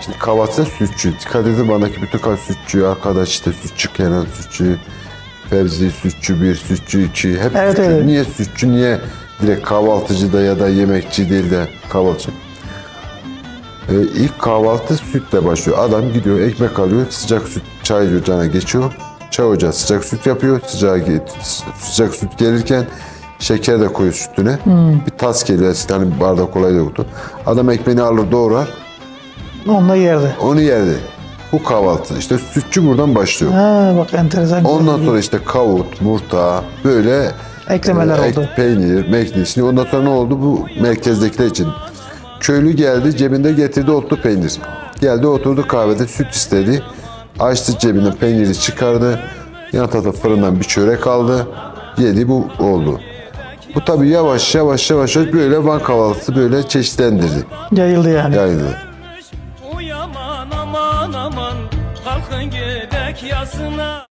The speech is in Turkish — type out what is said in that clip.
Şimdi kahvaltıda sütçü. Dikkat edin bandaki bütün sütçü, arkadaş işte sütçü Kenan, sütçü Fevzi, sütçü 1, sütçü 2. Hep Evet, sütçü. evet. Niye sütçü? Niye direkt kahvaltıcı da ya da yemekçi değil de kahvaltıcı? İlk kahvaltı sütle başlıyor. Adam gidiyor, ekmek alıyor, sıcak süt, çay ocağına geçiyor. Çay ocağı sıcak süt yapıyor. Sıcak süt gelirken şeker de koyuyor sütüne. Bir tas geliyor. Eskiden bir bardak kolay yoktu. Adam ekmeğini alır, doğrar. Onunla yerdi. Onu yerdi. Bu kahvaltı. İşte sütçü buradan başlıyor. Ha, bak enteresan. Ondan sonra işte kavut, murta, böyle Eklemeler oldu. peynir, mekni. Şimdi ondan sonra ne oldu? Bu merkezdekiler için. Köylü geldi, cebinde getirdi otlu peynir. Geldi oturdu kahvede, süt istedi. Açtı cebinden peyniri çıkardı. Yan tarafta fırından bir çörek aldı. Yedi, bu oldu. Bu tabii yavaş yavaş böyle Van kahvaltısı böyle çeşitlendirdi. Yayıldı yani. Yayıldı. Uy aman aman aman kalkın gidek yasına.